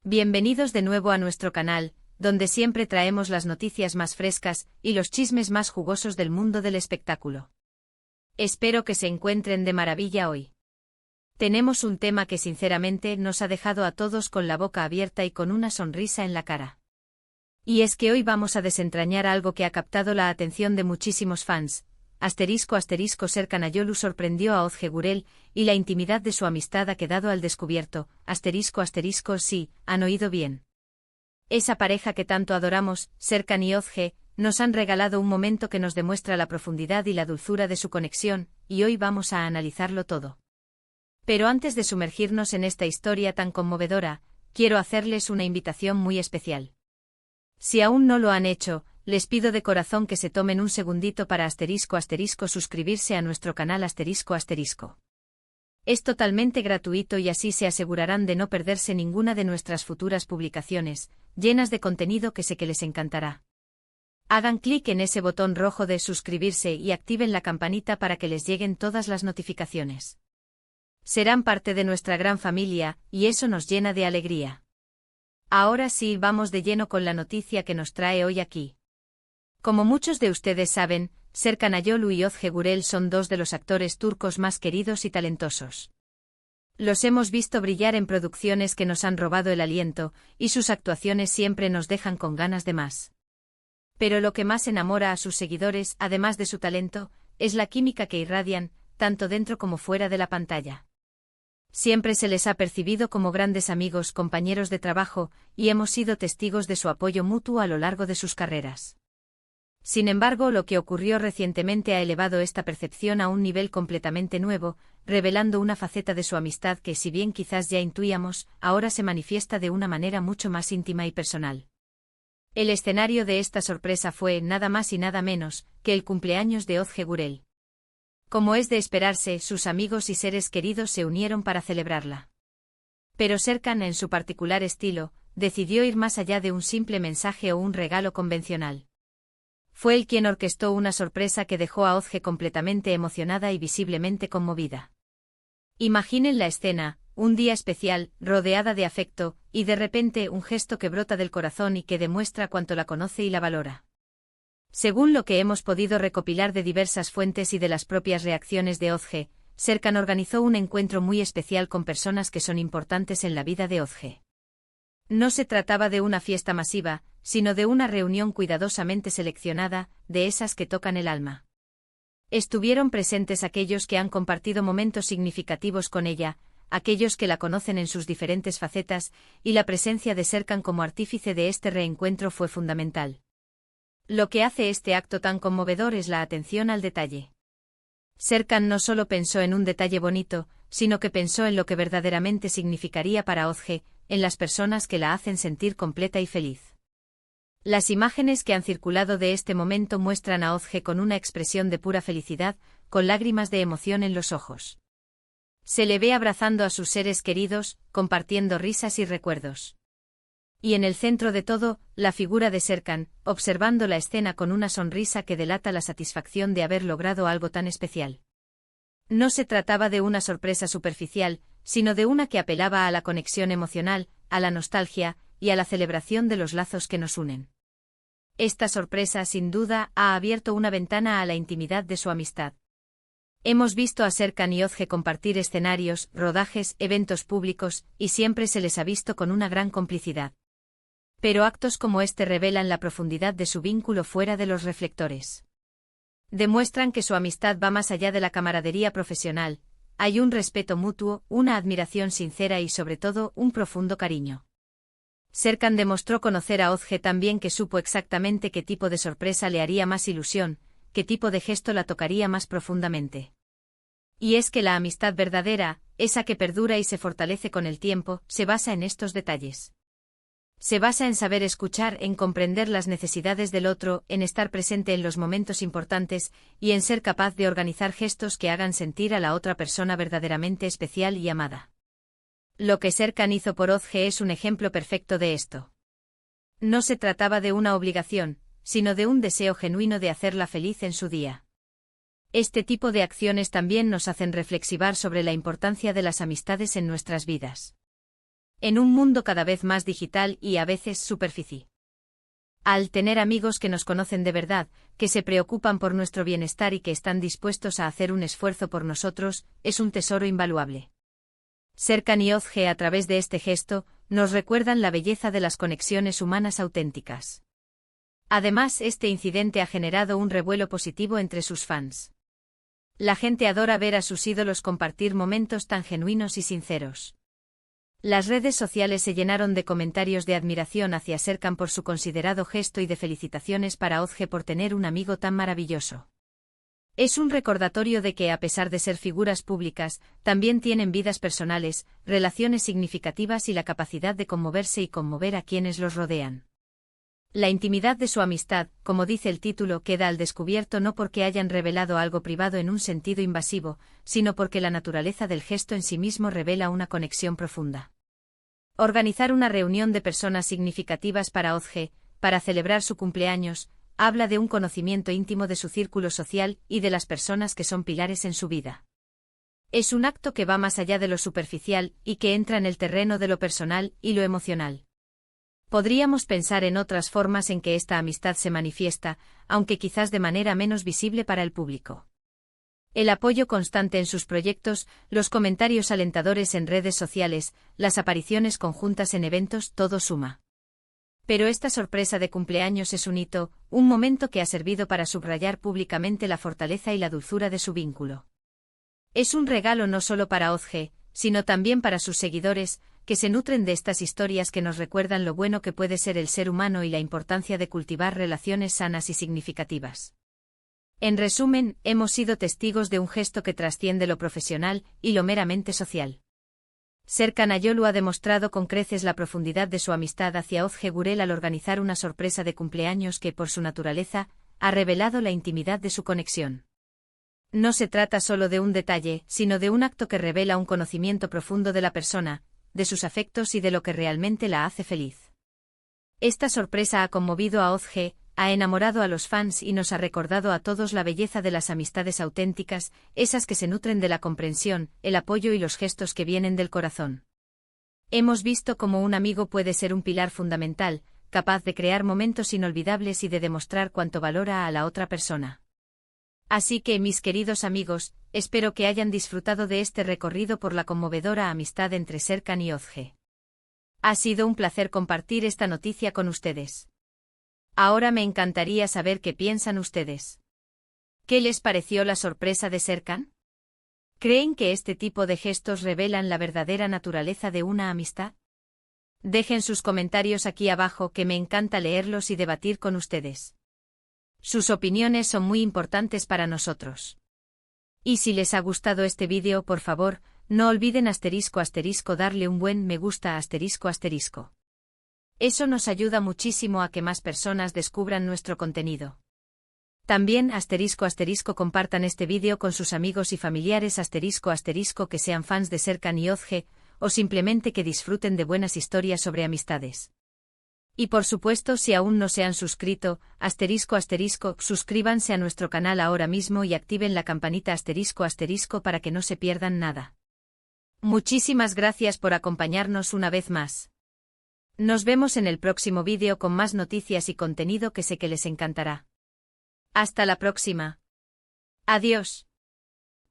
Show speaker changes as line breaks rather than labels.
Bienvenidos de nuevo a nuestro canal, donde siempre traemos las noticias más frescas y los chismes más jugosos del mundo del espectáculo. Espero que se encuentren de maravilla hoy. Tenemos un tema que sinceramente nos ha dejado a todos con la boca abierta y con una sonrisa en la cara. Y es que hoy vamos a desentrañar algo que ha captado la atención de muchísimos fans. Serkan Ayolu sorprendió a Ozge Gürel y la intimidad de su amistad ha quedado al descubierto. Sí, han oído bien. Esa pareja que tanto adoramos, Serkan y Ozge, nos han regalado un momento que nos demuestra la profundidad y la dulzura de su conexión, y hoy vamos a analizarlo todo. Pero antes de sumergirnos en esta historia tan conmovedora, quiero hacerles una invitación muy especial. Si aún no lo han hecho, les pido de corazón que se tomen un segundito para suscribirse a nuestro canal ***. Es totalmente gratuito y así se asegurarán de no perderse ninguna de nuestras futuras publicaciones, llenas de contenido que sé que les encantará. Hagan clic en ese botón rojo de suscribirse y activen la campanita para que les lleguen todas las notificaciones. Serán parte de nuestra gran familia, y eso nos llena de alegría. Ahora sí, vamos de lleno con la noticia que nos trae hoy aquí. Como muchos de ustedes saben, Serkan Ayolu y Ozge Gürel son dos de los actores turcos más queridos y talentosos. Los hemos visto brillar en producciones que nos han robado el aliento, y sus actuaciones siempre nos dejan con ganas de más. Pero lo que más enamora a sus seguidores, además de su talento, es la química que irradian, tanto dentro como fuera de la pantalla. Siempre se les ha percibido como grandes amigos, compañeros de trabajo, y hemos sido testigos de su apoyo mutuo a lo largo de sus carreras. Sin embargo, lo que ocurrió recientemente ha elevado esta percepción a un nivel completamente nuevo, revelando una faceta de su amistad que, si bien quizás ya intuíamos, ahora se manifiesta de una manera mucho más íntima y personal. El escenario de esta sorpresa fue, nada más y nada menos, que el cumpleaños de Ozge Gürel. Como es de esperarse, sus amigos y seres queridos se unieron para celebrarla. Pero Serkan, en su particular estilo, decidió ir más allá de un simple mensaje o un regalo convencional. Fue él quien orquestó una sorpresa que dejó a Ozge completamente emocionada y visiblemente conmovida. Imaginen la escena, un día especial, rodeada de afecto, y de repente un gesto que brota del corazón y que demuestra cuánto la conoce y la valora. Según lo que hemos podido recopilar de diversas fuentes y de las propias reacciones de Ozge, Serkan organizó un encuentro muy especial con personas que son importantes en la vida de Ozge. No se trataba de una fiesta masiva, sino de una reunión cuidadosamente seleccionada, de esas que tocan el alma. Estuvieron presentes aquellos que han compartido momentos significativos con ella, aquellos que la conocen en sus diferentes facetas, y la presencia de Serkan como artífice de este reencuentro fue fundamental. Lo que hace este acto tan conmovedor es la atención al detalle. Serkan no solo pensó en un detalle bonito, sino que pensó en lo que verdaderamente significaría para Ozge, en las personas que la hacen sentir completa y feliz. Las imágenes que han circulado de este momento muestran a Ozge con una expresión de pura felicidad, con lágrimas de emoción en los ojos. Se le ve abrazando a sus seres queridos, compartiendo risas y recuerdos. Y en el centro de todo, la figura de Serkan, observando la escena con una sonrisa que delata la satisfacción de haber logrado algo tan especial. No se trataba de una sorpresa superficial, sino de una que apelaba a la conexión emocional, a la nostalgia, y a la celebración de los lazos que nos unen. Esta sorpresa, sin duda, ha abierto una ventana a la intimidad de su amistad. Hemos visto a Serkan y Ozge compartir escenarios, rodajes, eventos públicos, y siempre se les ha visto con una gran complicidad. Pero actos como este revelan la profundidad de su vínculo fuera de los reflectores. Demuestran que su amistad va más allá de la camaradería profesional, hay un respeto mutuo, una admiración sincera y sobre todo, un profundo cariño. Serkan demostró conocer a Ozge tan bien que supo exactamente qué tipo de sorpresa le haría más ilusión, qué tipo de gesto la tocaría más profundamente. Y es que la amistad verdadera, esa que perdura y se fortalece con el tiempo, se basa en estos detalles. Se basa en saber escuchar, en comprender las necesidades del otro, en estar presente en los momentos importantes, y en ser capaz de organizar gestos que hagan sentir a la otra persona verdaderamente especial y amada. Lo que Serkan hizo por Ozge es un ejemplo perfecto de esto. No se trataba de una obligación, sino de un deseo genuino de hacerla feliz en su día. Este tipo de acciones también nos hacen reflexionar sobre la importancia de las amistades en nuestras vidas. En un mundo cada vez más digital y a veces superficial. Al tener amigos que nos conocen de verdad, que se preocupan por nuestro bienestar y que están dispuestos a hacer un esfuerzo por nosotros, es un tesoro invaluable. Serkan y Ozge, a través de este gesto, nos recuerdan la belleza de las conexiones humanas auténticas. Además, este incidente ha generado un revuelo positivo entre sus fans. La gente adora ver a sus ídolos compartir momentos tan genuinos y sinceros. Las redes sociales se llenaron de comentarios de admiración hacia Serkan por su considerado gesto y de felicitaciones para Ozge por tener un amigo tan maravilloso. Es un recordatorio de que, a pesar de ser figuras públicas, también tienen vidas personales, relaciones significativas y la capacidad de conmoverse y conmover a quienes los rodean. La intimidad de su amistad, como dice el título, queda al descubierto no porque hayan revelado algo privado en un sentido invasivo, sino porque la naturaleza del gesto en sí mismo revela una conexión profunda. Organizar una reunión de personas significativas para Ozge, para celebrar su cumpleaños, habla de un conocimiento íntimo de su círculo social y de las personas que son pilares en su vida. Es un acto que va más allá de lo superficial y que entra en el terreno de lo personal y lo emocional. Podríamos pensar en otras formas en que esta amistad se manifiesta, aunque quizás de manera menos visible para el público. El apoyo constante en sus proyectos, los comentarios alentadores en redes sociales, las apariciones conjuntas en eventos, todo suma. Pero esta sorpresa de cumpleaños es un hito, un momento que ha servido para subrayar públicamente la fortaleza y la dulzura de su vínculo. Es un regalo no solo para Ozge, sino también para sus seguidores, que se nutren de estas historias que nos recuerdan lo bueno que puede ser el ser humano y la importancia de cultivar relaciones sanas y significativas. En resumen, hemos sido testigos de un gesto que trasciende lo profesional y lo meramente social. Serkan Ayolu ha demostrado con creces la profundidad de su amistad hacia Ozge Gurel al organizar una sorpresa de cumpleaños que, por su naturaleza, ha revelado la intimidad de su conexión. No se trata solo de un detalle, sino de un acto que revela un conocimiento profundo de la persona, de sus afectos y de lo que realmente la hace feliz. Esta sorpresa ha conmovido a Ozge, ha enamorado a los fans y nos ha recordado a todos la belleza de las amistades auténticas, esas que se nutren de la comprensión, el apoyo y los gestos que vienen del corazón. Hemos visto cómo un amigo puede ser un pilar fundamental, capaz de crear momentos inolvidables y de demostrar cuánto valora a la otra persona. Así que, mis queridos amigos, espero que hayan disfrutado de este recorrido por la conmovedora amistad entre Serkan y Ozge. Ha sido un placer compartir esta noticia con ustedes. Ahora me encantaría saber qué piensan ustedes. ¿Qué les pareció la sorpresa de Serkan? ¿Creen que este tipo de gestos revelan la verdadera naturaleza de una amistad? Dejen sus comentarios aquí abajo, que me encanta leerlos y debatir con ustedes. Sus opiniones son muy importantes para nosotros. Y si les ha gustado este vídeo, por favor, no olviden darle un buen me gusta ***. Eso nos ayuda muchísimo a que más personas descubran nuestro contenido. También compartan este vídeo con sus amigos y familiares que sean fans de Serkan y Ozge, o simplemente que disfruten de buenas historias sobre amistades. Y por supuesto, si aún no se han suscrito, suscríbanse a nuestro canal ahora mismo y activen la campanita para que no se pierdan nada. Muchísimas gracias por acompañarnos una vez más. Nos vemos en el próximo vídeo con más noticias y contenido que sé que les encantará. Hasta la próxima. Adiós.